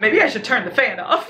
Maybe I should turn the fan off.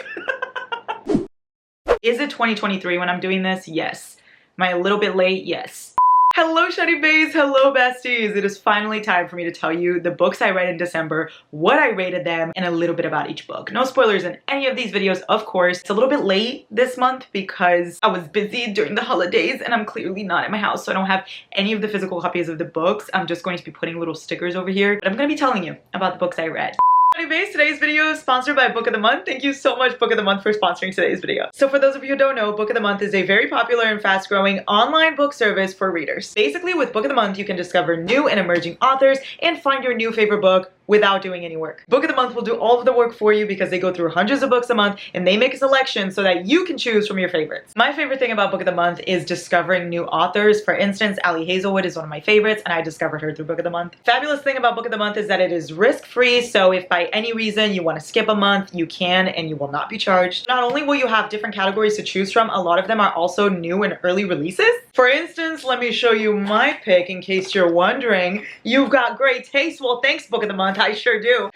Is it 2023 when I'm doing this? Yes. Am I a little bit late? Yes. Hello Shiny Baes, hello besties. It is finally time for me to tell you the books I read in December, what I rated them, and a little bit about each book. No spoilers in any of these videos, of course. It's a little bit late this month because I was busy during the holidays and I'm clearly not at my house, so I don't have any of the physical copies of the books. I'm just going to be putting little stickers over here, but I'm going to be telling you about the books I read. Anyways, today's video is sponsored by Book of the Month. Thank you so much, Book of the Month, for sponsoring today's video. So for those of you who don't know, Book of the Month is a very popular and fast-growing online book service for readers. Basically, with Book of the Month, you can discover new and emerging authors and find your new favorite book without doing any work. Book of the Month will do all of the work for you because they go through hundreds of books a month and they make a selection so that you can choose from your favorites. My favorite thing about Book of the Month is discovering new authors. For instance, Ali Hazelwood is one of my favorites and I discovered her through Book of the Month. Fabulous thing about Book of the Month is that it is risk-free, so if by any reason you want to skip a month, you can and you will not be charged. Not only will you have different categories to choose from, a lot of them are also new and early releases. For instance, let me show you my pick in case you're wondering. You've got great taste. Well, thanks Book of the Month. I sure do.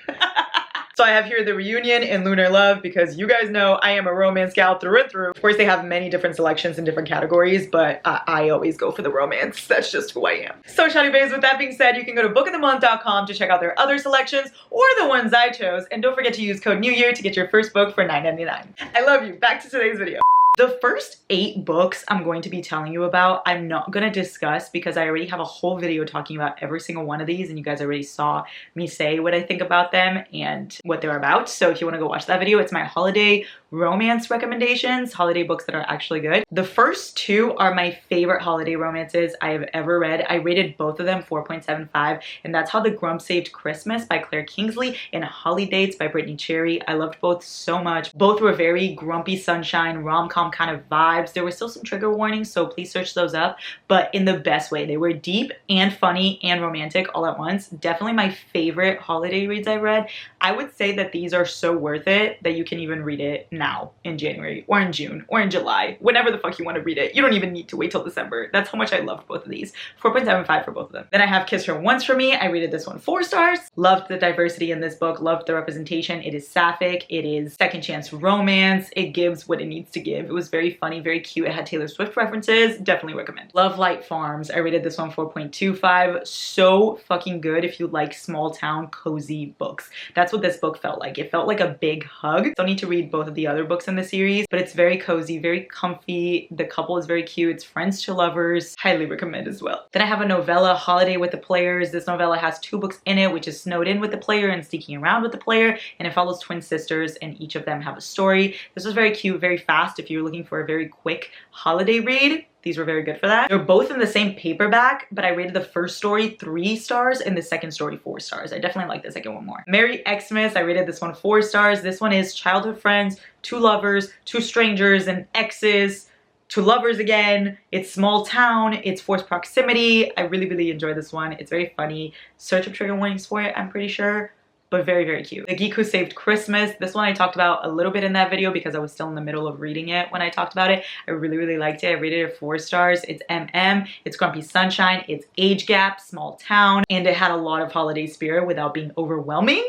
So I have here The Reunion and Lunar Love because you guys know I am a romance gal through and through. Of course, they have many different selections in different categories, but I always go for the romance. That's just who I am. So Shiny Baes, with that being said, you can go to bookofthemonth.com to check out their other selections or the ones I chose. And don't forget to use code NEWYEAR to get your first book for $9.99. I love you. Back to today's video. The first 8 books I'm going to be telling you about, I'm not going to discuss because I already have a whole video talking about every single one of these and you guys already saw me say what I think about them and what they're about. So if you want to go watch that video, it's my holiday romance recommendations, holiday books that are actually good. The first 2 are my favorite holiday romances I have ever read. I rated both of them 4.75, and that's How the Grump Saved Christmas by Claire Kingsley and Holidates by Brittany Cherry. I loved both so much. Both were very grumpy sunshine, rom-com kind of vibes. There were still some trigger warnings, so please search those up, but in the best way. They were deep and funny and romantic all at once. Definitely my favorite holiday reads I read. I would say that these are so worth it that you can even read it now in January or in June or in July, whenever the fuck you want to read it. You don't even need to wait till December. That's how much I loved both of these. 4.75 for both of them. Then I have Kiss Her Once for Me. I rated this one 4 stars. Loved the diversity in this book. Loved the representation. It is sapphic. It is second chance romance. It gives what it needs to give. It was very funny, very cute. It had Taylor Swift references. Definitely recommend. Love Light Farms. I rated this one 4.25. So fucking good if you like small town cozy books. That's what this book felt like. It felt like a big hug. Don't need to read both of the other books in the series, but it's very cozy, very comfy. The couple is very cute. It's friends to lovers. Highly recommend as well. Then I have a novella, Holiday with the Players. This novella has 2 books in it, which is Snowed In with the Player and Sneaking Around with the Player, and it follows twin sisters and each of them have a story. This was very cute, very fast if you're looking for a very quick holiday read. These were very good for that. They're both in the same paperback, but I rated the first story 3 stars and the second story 4 stars. I definitely like the second one more. Merry Xmas, I rated this one 4 stars. This one is childhood friends, 2 lovers, 2 strangers, and exes, 2 lovers again. It's small town, it's forced proximity. I really enjoyed this one. It's very funny. Search up trigger warnings for it, I'm pretty sure. But very cute. The Geek Who Saved Christmas. This one I talked about a little bit in that video because I was still in the middle of reading it when I talked about it. I really liked it. I rated it 4 stars. It's MM, it's grumpy sunshine, it's age gap, small town, and it had a lot of holiday spirit without being overwhelming.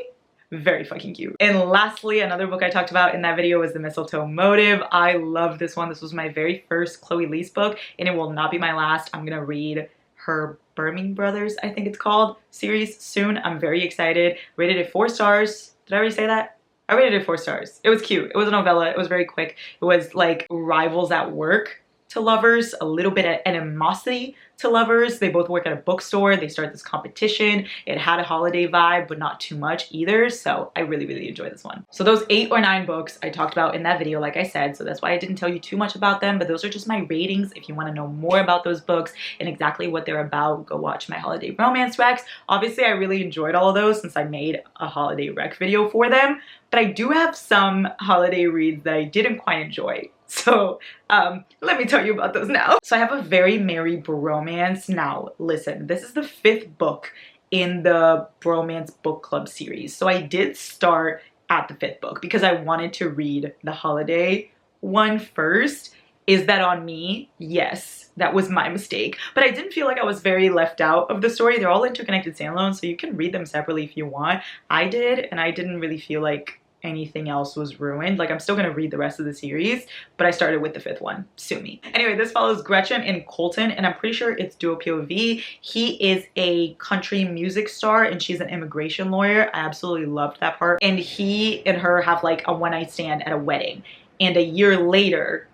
Very fucking cute. And lastly, another book I talked about in that video was The Mistletoe Motive. I love this one. This was my very first Chloe Lease book, and it will not be my last. I'm gonna read her Burming Brothers, I think it's called, series soon. I'm very excited. Rated it 4 stars. Did I already say that? I rated it 4 stars. It was cute. It was a novella. It was very quick. It was like rivals at work to lovers, a little bit of animosity to lovers. They both work at a bookstore. They start this competition. It had a holiday vibe, but not too much either. So I really enjoyed this one. So those 8 or 9 books I talked about in that video, like I said, so that's why I didn't tell you too much about them, but those are just my ratings. If you want to know more about those books and exactly what they're about, go watch my holiday romance recs. Obviously, I really enjoyed all of those since I made a holiday rec video for them, but I do have some holiday reads that I didn't quite enjoy. So let me tell you about those now. So I have a very merry bromance. Now listen, this is the 5th book in the bromance book club series. So I did start at the 5th book because I wanted to read the holiday one first. Is that on me? Yes, that was my mistake. But I didn't feel like I was very left out of the story. They're all interconnected standalones, so you can read them separately if you want. I did, and I didn't really feel like anything else was ruined. Like, I'm still gonna read the rest of the series, but I started with the 5th one. Sue me. Anyway, this follows Gretchen and Colton, and I'm pretty sure it's dual POV. He is a country music star and she's an immigration lawyer. I absolutely loved that part. And he and her have like a one-night stand at a wedding, and a year later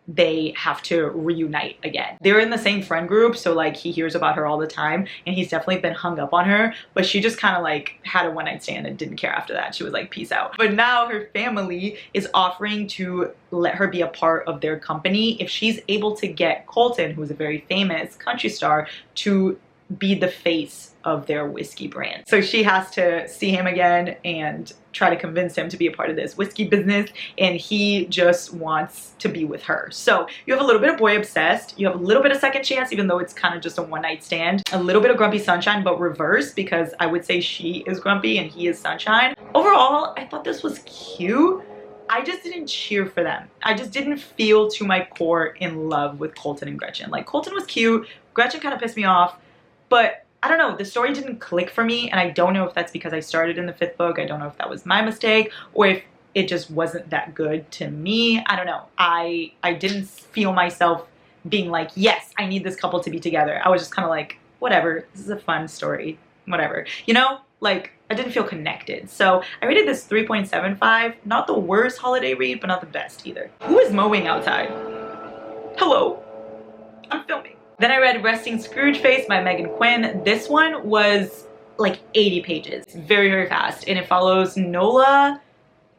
they have to reunite again. They're in the same friend group, so like he hears about her all the time, and he's definitely been hung up on her, but she just kind of like had a one-night stand and didn't care after that. She was like, peace out. But now her family is offering to let her be a part of their company if she's able to get Colton, who's a very famous country star, to be the face of their whiskey brand. So she has to see him again and try to convince him to be a part of this whiskey business, and he just wants to be with her. So you have a little bit of boy obsessed, you have a little bit of second chance, even though it's kind of just a one-night stand, a little bit of grumpy sunshine, but reverse, because I would say she is grumpy and he is sunshine. Overall, I thought this was cute. I just didn't cheer for them. I just didn't feel to my core in love with Colton and Gretchen. Like, Colton was cute, Gretchen kind of pissed me off, but I don't know, the story didn't click for me, and I don't know if that's because I started in the 5th book. I don't know if that was my mistake, or if it just wasn't that good to me. I don't know. I didn't feel myself being like, yes, I need this couple to be together. I was just kind of like, whatever, this is a fun story, whatever. You know, like, I didn't feel connected. So I rated this 3.75. Not the worst holiday read, but not the best either. Who is mowing outside? Hello, I'm filming. Then I read Resting Scrooge Face by Megan Quinn. This one was like 80 pages, very, very fast. And it follows Nola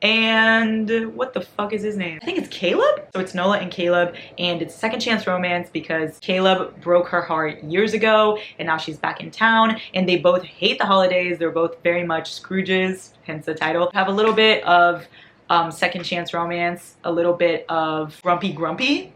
and what the fuck is his name? I think it's Caleb. So it's Nola and Caleb, and it's second chance romance because Caleb broke her heart years ago and now she's back in town, and they both hate the holidays. They're both very much Scrooges, hence the title. Have a little bit of second chance romance, a little bit of grumpy.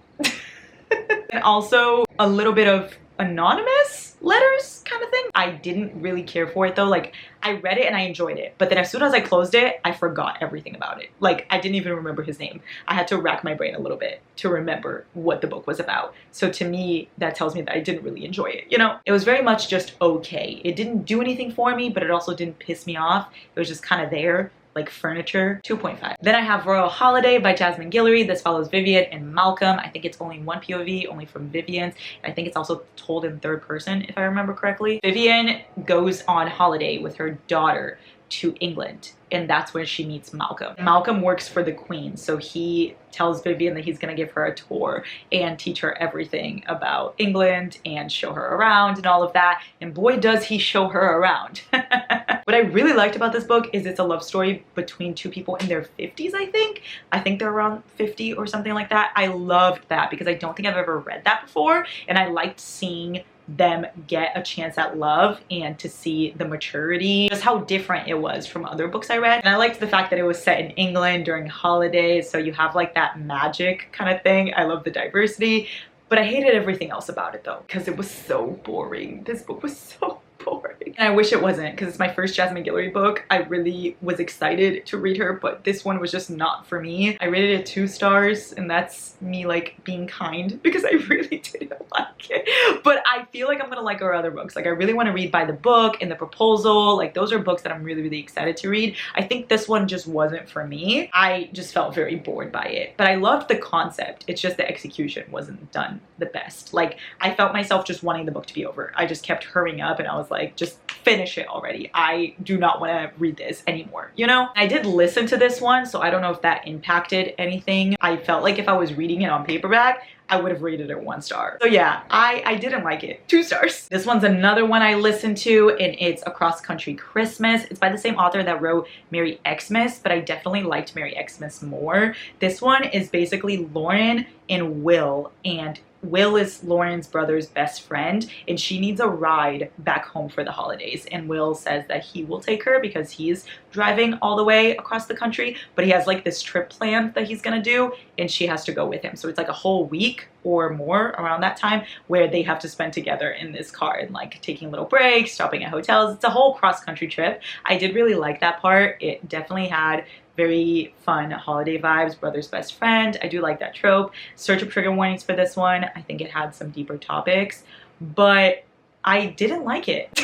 And also a little bit of anonymous letters kind of thing. I didn't really care for it though. Like, I read it and I enjoyed it, but then as soon as I closed it, I forgot everything about it. Like, I didn't even remember his name. I had to rack my brain a little bit to remember what the book was about. So to me, that tells me that I didn't really enjoy it, you know? It was very much just okay. It didn't do anything for me, but it also didn't piss me off. It was just kind of there, like furniture. 2.5. Then I have Royal Holiday by Jasmine Guillory. This follows Vivian and Malcolm. I think it's only one POV, only from Vivian's. I think it's also told in third person, if I remember correctly. Vivian goes on holiday with her daughter to England, and that's where she meets Malcolm. Malcolm works for the Queen, so he tells Vivian that he's gonna give her a tour and teach her everything about England and show her around and all of that, and boy does he show her around. What I really liked about this book is it's a love story between two people in their 50s, I think. I think they're around 50 or something like that. I loved that because I don't think I've ever read that before, and I liked seeing them get a chance at love and to see the maturity, just how different it was from other books I read. And I liked the fact that it was set in England during holidays, so you have like that magic kind of thing. I love the diversity, but I hated everything else about it though, because it was so boring. This book was so boring. And I wish it wasn't, because it's my first Jasmine Guillory book. I really was excited to read her, but this one was just not for me. I rated it 2 stars, and that's me like being kind because I really didn't like it. But I feel like I'm gonna like her other books. Like, I really want to read By the Book and The Proposal. Like, those are books that I'm really, really excited to read. I think this one just wasn't for me. I just felt very bored by it, but I loved the concept. It's just the execution wasn't done the best. Like, I felt myself just wanting the book to be over. I just kept hurrying up and I was like, just finish it already. I do not want to read this anymore, you know? I did listen to this one, so I don't know if that impacted anything. I felt like if I was reading it on paperback, I would have rated it 1 star. So yeah, I didn't like it. 2 stars. This one's another one I listened to, and it's A Cross Country Christmas. It's by the same author that wrote Merry Xmas, but I definitely liked Merry Xmas more. This one is basically Lauren and Will, and Will is Lauren's brother's best friend, and she needs a ride back home for the holidays, and Will says that he will take her because he's driving all the way across the country, but he has like this trip planned that he's gonna do, and she has to go with him. So it's like a whole week or more around that time where they have to spend together in this car and like taking little breaks, stopping at hotels. It's a whole cross-country trip. I did really like that part. It definitely had very fun holiday vibes, brother's best friend. I do like that trope. Search of trigger warnings for this one. I think it had some deeper topics, but I didn't like it.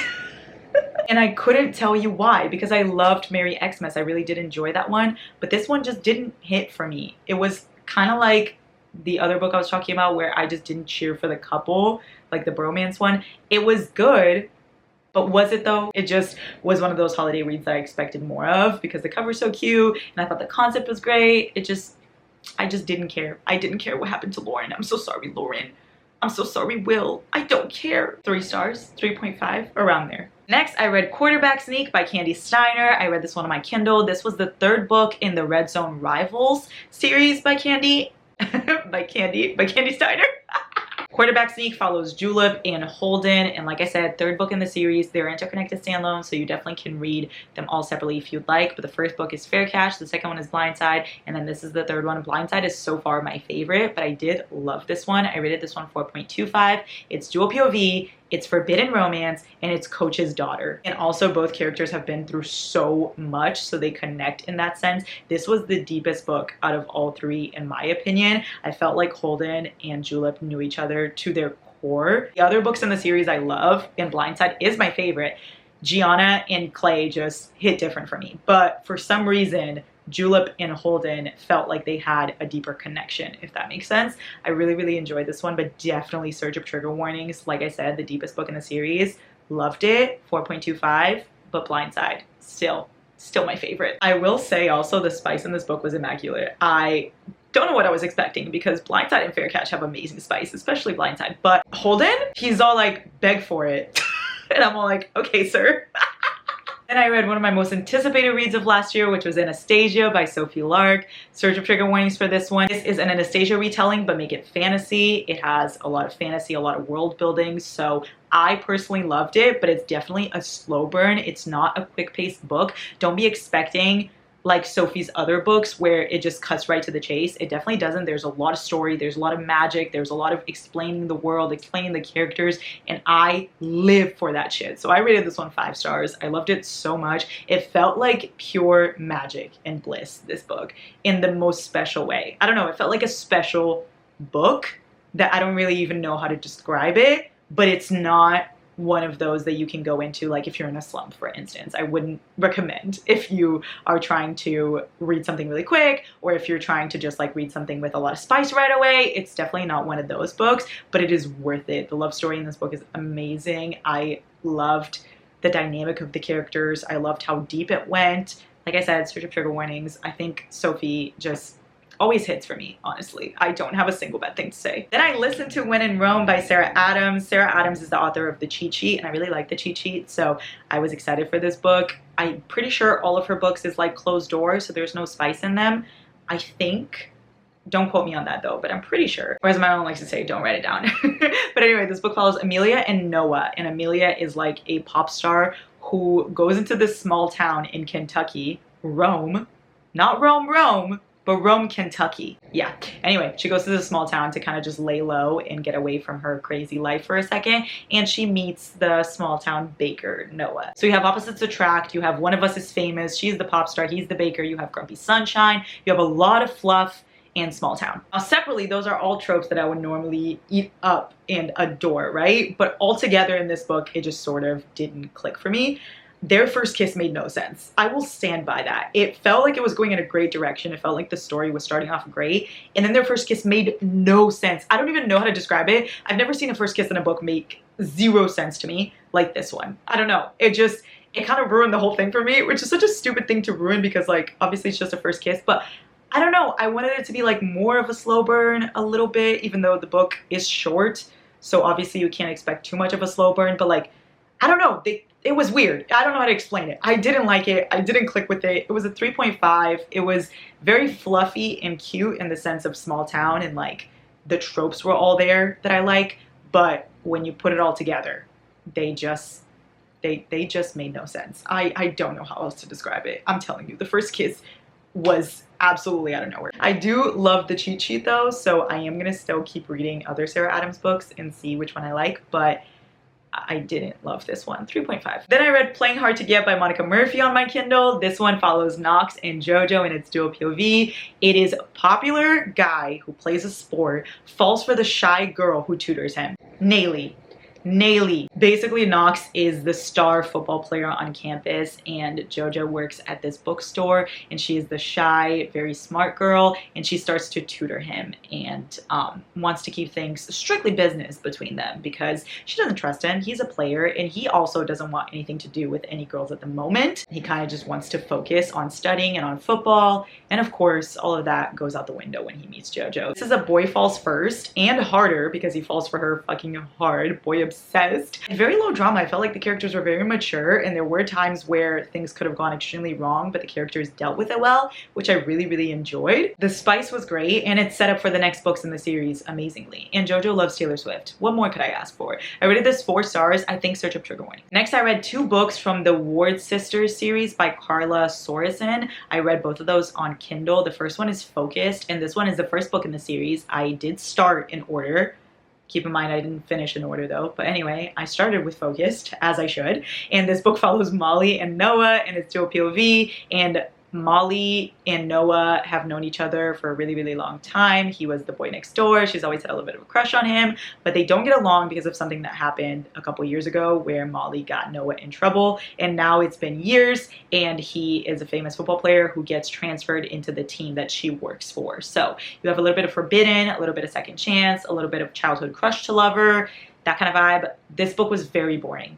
And I couldn't tell you why, because I loved Merry Xmas. I really did enjoy that one, but this one just didn't hit for me. It was kind of like the other book I was talking about where I just didn't cheer for the couple, like the bromance one. It was good, but was it though? It just was one of those holiday reads that I expected more of because the cover's so cute and I thought the concept was great. I just didn't care. I didn't care what happened to Lauren. I'm so sorry, Lauren. I'm so sorry, Will. I don't care. 3 stars, 3.5, around there. Next, I read Quarterback Sneak by Candy Steiner. I read this one on my Kindle. This was the 3rd book in the Red Zone Rivals series by Candy. by Candy Steiner. Quarterback Sneak follows Julep and Holden, and like I said, 3rd book in the series. They're interconnected standalones, so you definitely can read them all separately if you'd like. But the 1st book is Fair Catch, the 2nd one is Blindside, and then this is the 3rd one. Blindside is so far my favorite, but I did love this one. I rated this one 4.25. It's dual POV, it's forbidden romance, and it's Coach's daughter. And also both characters have been through so much, so they connect in that sense. This was the deepest book out of all 3 in my opinion. I felt like Holden and Julep knew each other to their core. The other books in the series I love, and Blindside is my favorite. Gianna and Clay just hit different for me. But for some reason, Julep and Holden felt like they had a deeper connection, if that makes sense. I really, really enjoyed this one, but definitely Surge of Trigger Warnings. Like I said, the deepest book in the series. Loved it, 4.25, but Blindside, still my favorite. I will say also the spice in this book was immaculate. I don't know what I was expecting because Blindside and Fair Catch have amazing spice, especially Blindside. But Holden, he's all like, beg for it. And I'm all like, okay, sir. Then I read one of my most anticipated reads of last year, which was Anastasia by Sophie Lark. Surge of Trigger Warnings for this one. This is an Anastasia retelling, but make it fantasy. It has a lot of fantasy, a lot of world building. So I personally loved it, but it's definitely a slow burn. It's not a quick-paced book. Don't be expecting like Sophie's other books where it just cuts right to the chase. It definitely doesn't. There's a lot of story, there's a lot of magic, there's a lot of explaining the world, explaining the characters, and I live for that shit. So I rated this one 5 stars. I loved it so much. It felt like pure magic and bliss, this book, in the most special way. I don't know, it felt like a special book that I don't really even know how to describe it, but it's not one of those that you can go into like if you're in a slump, for instance. I wouldn't recommend if you are trying to read something really quick or if you're trying to just like read something with a lot of spice right away. It's definitely not one of those books, but it is worth it. The love story in this book is amazing. I loved the dynamic of the characters. I loved how deep it went. Like I said, Surge of Trigger Warnings. I think Sophie just always hits for me, honestly. I don't have a single bad thing to say. Then I listened to When in Rome by Sarah Adams. Sarah Adams is the author of the cheat sheet, and I really like the cheat sheet, so I was excited for this book. I'm pretty sure all of her books is like closed doors, so there's no spice in them. I think. Don't quote me on that though, but I'm pretty sure. Or as my mom likes to say, don't write it down. But anyway, this book follows Amelia and Noah, and Amelia is like a pop star who goes into this small town in Kentucky, Rome, not Rome, but Rome, Kentucky. Yeah. Anyway, she goes to this small town to kind of just lay low and get away from her crazy life for a second. And she meets the small town baker, Noah. So you have opposites attract. You have one of us is famous. She's the pop star. He's the baker. You have Grumpy Sunshine. You have a lot of fluff and small town. Now separately, those are all tropes that I would normally eat up and adore, right? But all together in this book, it just sort of didn't click for me. Their first kiss made no sense. I will stand by that. It felt like it was going in a great direction. It felt like the story was starting off great. And then their first kiss made no sense. I don't even know how to describe it. I've never seen a first kiss in a book make 0 sense to me like this one. I don't know. It kind of ruined the whole thing for me, which is such a stupid thing to ruin because like, obviously it's just a first kiss, but I don't know. I wanted it to be like more of a slow burn a little bit, even though the book is short. So obviously you can't expect too much of a slow burn, but like, I don't know. It was weird. I don't know how to explain it. I didn't like it. I didn't click with it. It was a 3.5. It was very fluffy and cute in the sense of small town and like the tropes were all there that I like. But when you put it all together, they just made no sense. I don't know how else to describe it. I'm telling you, the first kiss was absolutely out of nowhere. I do love the cheat sheet though, so I am gonna still keep reading other Sarah Adams books and see which one I like, but I didn't love this one. 3.5. Then I read Playing Hard to Get by Monica Murphy on my Kindle. This one follows Knox and JoJo in its dual POV. It is a popular guy who plays a sport, falls for the shy girl who tutors him. Nayli. Nayli. Basically, Knox is the star football player on campus, and JoJo works at this bookstore, and she is the shy, very smart girl, and she starts to tutor him and wants to keep things strictly business between them because she doesn't trust him. He's a player, and he also doesn't want anything to do with any girls at the moment. He kind of just wants to focus on studying and on football, and of course, all of that goes out the window when he meets JoJo. This is a boy falls first and harder because he falls for her fucking hard. Boy obsessed. Very low drama. I felt like the characters were very mature, and there were times where things could have gone extremely wrong, but the characters dealt with it well, which I really enjoyed. The spice was great, and it's set up for the next books in the series amazingly. And JoJo loves Taylor Swift. What more could I ask for? I rated this 4 stars. I think search up trigger warning. Next, I read 2 books from the Ward Sisters series by Carla Sorensen. I read both of those on Kindle. The first one is Focused, and this one is the first book in the series. I did start in order. Keep in mind, I didn't finish in order though. But anyway, I started with Focused, as I should. And this book follows Molly and Noah, and it's dual POV. And Molly and Noah have known each other for a really long time. He was the boy next door. She's always had a little bit of a crush on him, but they don't get along because of something that happened a couple years ago where Molly got Noah in trouble. And now it's been years, and he is a famous football player who gets transferred into the team that she works for. So you have a little bit of Forbidden, a little bit of Second Chance, a little bit of childhood crush to lover, that kind of vibe. This book was very boring.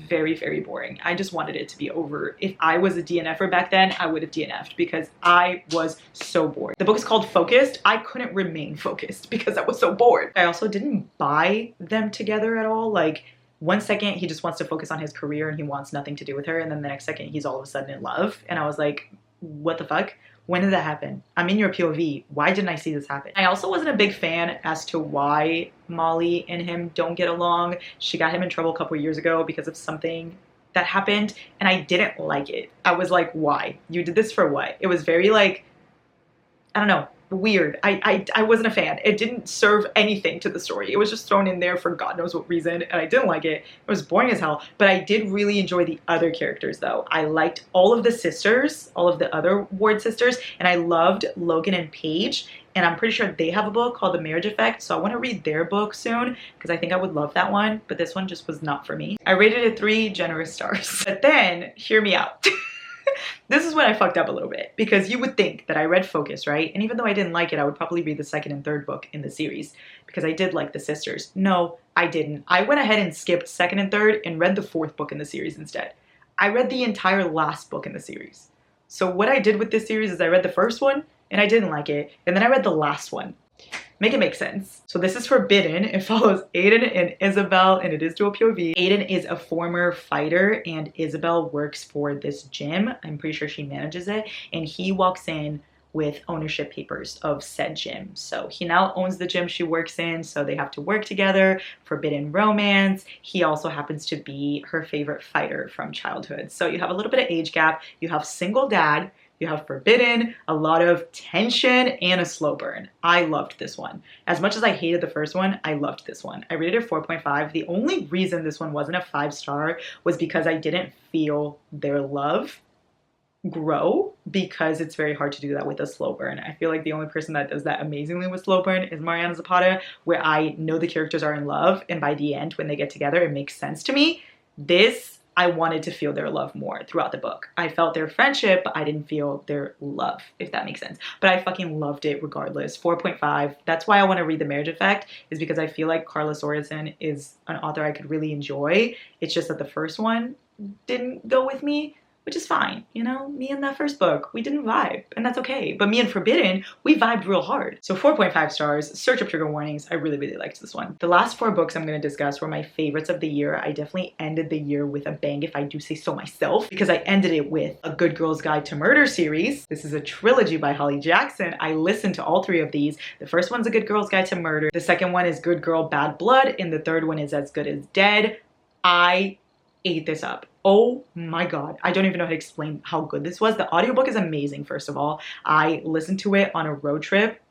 Very boring. I just wanted it to be over. If I was a DNFer back then, I would have DNF'd because I was so bored. The book is called Focused. I couldn't remain focused because I was so bored. I also didn't buy them together at all. Like, one second he just wants to focus on his career and he wants nothing to do with her, and then the next second he's all of a sudden in love, and I was like, what the fuck? When did that happen? I'm in your POV. Why didn't I see this happen? I also wasn't a big fan as to why Molly and him don't get along. She got him in trouble a couple years ago because of something that happened, and I didn't like it. I was like, why? You did this for what? It was very like, I don't know, weird. I wasn't a fan. It didn't serve anything to the story. It was just thrown in there for God knows what reason, and I didn't like it. It was boring as hell, but I did really enjoy the other characters though. I liked all of the sisters, all of the other Ward sisters, and I loved Logan and Paige, and I'm pretty sure they have a book called The Marriage Effect, so I want to read their book soon because I think I would love that one, but this one just was not for me. I rated it 3 generous stars. But then, hear me out. This is when I fucked up a little bit, because you would think that I read Focus, right? And even though I didn't like it, I would probably read the 2nd and 3rd book in the series because I did like the sisters. No, I didn't. I went ahead and skipped 2nd and 3rd and read the 4th book in the series instead. I read the entire last book in the series. So what I did with this series is I read the first one and I didn't like it, and then I read the last one. Make it make sense. So this is Forbidden. It follows Aiden and Isabel, and it is dual POV. Aiden is a former fighter, and Isabel works for this gym. I'm pretty sure she manages it, and he walks in with ownership papers of said gym. So he now owns the gym she works in, so they have to work together. Forbidden romance. He also happens to be her favorite fighter from childhood. So you have a little bit of age gap. You have single dad. You have Forbidden, a lot of tension, and a slow burn. I loved this one. As much as I hated the first one, I loved this one. I rated it 4.5. The only reason this one wasn't a 5-star was because I didn't feel their love grow, because it's very hard to do that with a slow burn. I feel like the only person that does that amazingly with slow burn is Mariana Zapata, where I know the characters are in love, and by the end, when they get together, it makes sense to me. This, I wanted to feel their love more throughout the book. I felt their friendship, but I didn't feel their love, if that makes sense. But I fucking loved it regardless. 4.5. That's why I want to read The Marriage Effect, is because I feel like Carla Sorensen is an author I could really enjoy. It's just that the first one didn't go with me, which is fine. You know, me and that first book, we didn't vibe, and that's okay. But me and Forbidden, we vibed real hard. So 4.5 stars, search up trigger warnings. I really liked this one. The last 4 books I'm going to discuss were my favorites of the year. I definitely ended the year with a bang, if I do say so myself, because I ended it with A Good Girl's Guide to Murder series. This is a trilogy by Holly Jackson. I listened to all 3 of these. The first one's A Good Girl's Guide to Murder. The second one is Good Girl, Bad Blood. And the third one is As Good as Dead. I ate this up. Oh my god. I don't even know how to explain how good this was. The audiobook is amazing, first of all. I listened to it on a road trip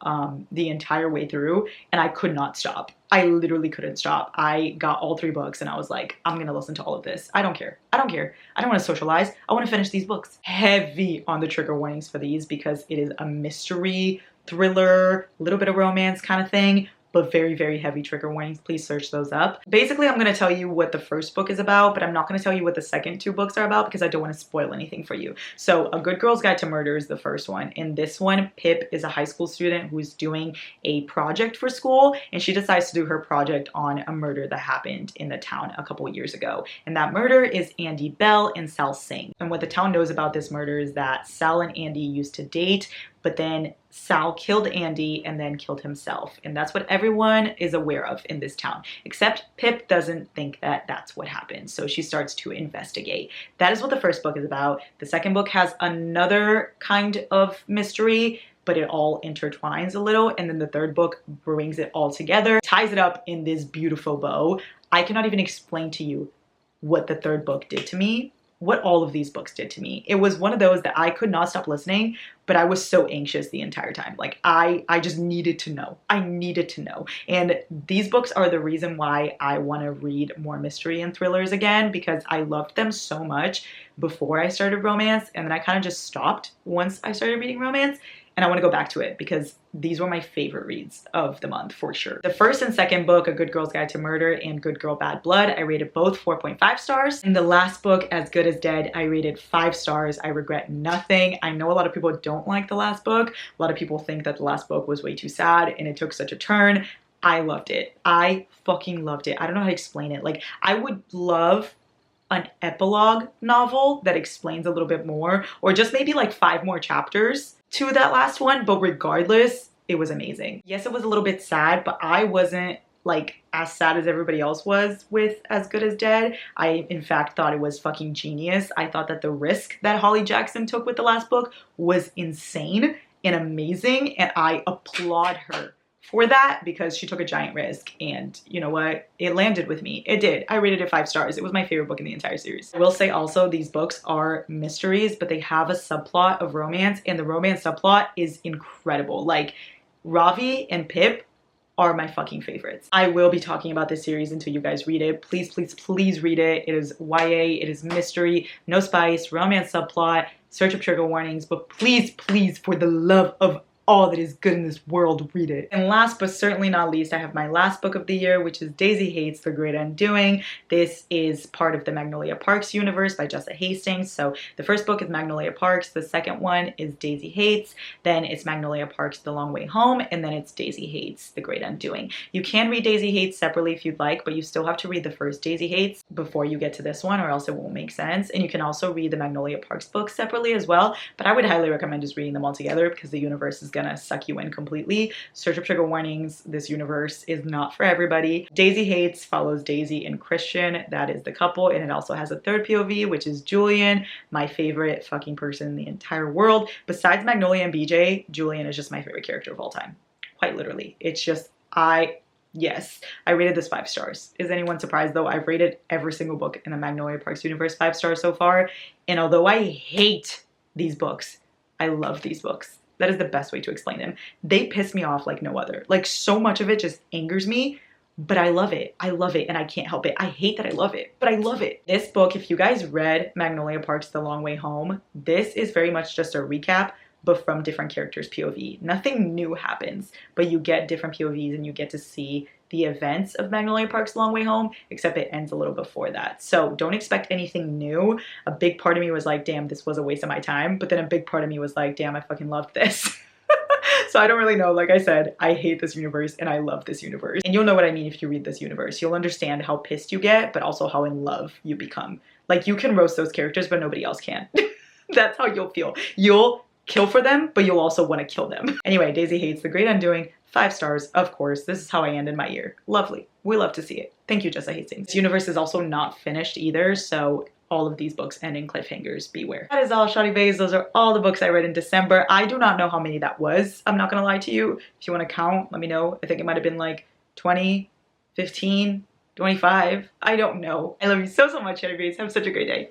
the entire way through, and I could not stop. I literally couldn't stop. I got all 3 books and I was like, I'm gonna listen to all of this. I don't care. I don't care. I don't want to socialize. I want to finish these books. Heavy on the trigger warnings for these because it is a mystery, thriller, a little bit of romance kind of thing. but very, very heavy trigger warnings. Please search those up. Basically, I'm going to tell you what the first book is about, but I'm not going to tell you what the second two books are about because I don't want to spoil anything for you. So A Good Girl's Guide to Murder is the first one. In this one, Pip is a high school student who's doing a project for school, and she decides to do her project on a murder that happened in the town a couple years ago. And that murder is Andy Bell and Sal Singh. And what the town knows about this murder is that Sal and Andy used to date, but then Sal killed Andy and then killed himself. And that's what everyone is aware of in this town, except Pip doesn't think that that's what happened. So she starts to investigate. That is what the first book is about. The second book has another kind of mystery, but it all intertwines a little. And then the third book brings it all together, ties it up in this beautiful bow. I cannot even explain to you what the third book did to me, what all of these books did to me. It was one of those that I could not stop listening, but I was so anxious the entire time. Like I just needed to know. I needed to know. And these books are the reason why I want to read more mystery and thrillers again, because I loved them so much before I started romance. And then I kind of just stopped once I started reading romance. And I want to go back to it because these were my favorite reads of the month for sure. The first and second book, A Good Girl's Guide to Murder and Good Girl Bad Blood, I rated both 4.5 stars. And the last book, As Good as Dead, I rated 5 stars. I regret nothing. I know a lot of people don't like the last book. A lot of people think that the last book was way too sad and it took such a turn. I loved it. I fucking loved it. I don't know how to explain it. Like, I would love an epilogue novel that explains a little bit more, or just maybe like 5 more chapters to that last one, but regardless, it was amazing. Yes, it was a little bit sad, but I wasn't like as sad as everybody else was with As Good as Dead. I, in fact, thought it was fucking genius. I thought that the risk that Holly Jackson took with the last book was insane and amazing, and I applaud her for that because she took a giant risk, and you know what? It landed with me. It did. I rated it 5 stars. It was my favorite book in the entire series. I will say also these books are mysteries, but they have a subplot of romance, and the romance subplot is incredible. Like, Ravi and Pip are my fucking favorites. I will be talking about this series until you guys read it. Please, please, please read it. It is YA, it is mystery, no spice, romance subplot, search up trigger warnings, but please, please, for the love of all that is good in this world, read it. And last but certainly not least, I have my last book of the year, which is Daisy Hates, The Great Undoing. This is part of the Magnolia Parks universe by Jessa Hastings. So the first book is Magnolia Parks, the second one is Daisy Hates, then it's Magnolia Parks, The Long Way Home, and then it's Daisy Hates, The Great Undoing. You can read Daisy Hates separately if you'd like, but you still have to read the first Daisy Hates before you get to this one, or else it won't make sense. And you can also read the Magnolia Parks books separately as well, but I would highly recommend just reading them all together because the universe is gonna suck you in completely. Search up trigger warnings. This universe is not for everybody. Daisy Hates follows Daisy and Christian. That is the couple, and it also has a third POV, which is Julian, my favorite fucking person in the entire world. Besides Magnolia and BJ, Julian is just my favorite character of all time. Quite literally. It's just, yes, I rated this 5 stars. Is anyone surprised though? I've rated every single book in the Magnolia Parks universe 5 stars so far. And although I hate these books, I love these books. That is the best way to explain them. They piss me off like no other. Like, so much of it just angers me, but I love it. I love it, and I can't help it. I hate that I love it, but I love it. This book, if you guys read Magnolia Parks, The Long Way Home, this is very much just a recap, but from different characters' POV. Nothing new happens, but you get different POVs and you get to see the events of Magnolia Park's Long Way Home, except it ends a little before that. So don't expect anything new. A big part of me was like, damn, this was a waste of my time. But then a big part of me was like, damn, I fucking loved this. So I don't really know. Like I said, I hate this universe and I love this universe. And you'll know what I mean if you read this universe. You'll understand how pissed you get, but also how in love you become. Like, you can roast those characters, but nobody else can. That's how you'll feel. You'll kill for them, but you'll also want to kill them. Anyway, Daisy Hates, The Great Undoing, 5 stars, of course. This is how I end in my year. Lovely. We love to see it. Thank you, Jessa Hastings. This universe is also not finished either, so all of these books end in cliffhangers. Beware. That is all, Shawty Bays. Those are all the books I read in December. I do not know how many that was. I'm not gonna lie to you. If you want to count, let me know. I think it might have been like 20, 15, 25. I don't know. I love you so, so much, Shawty Bays. Have such a great day.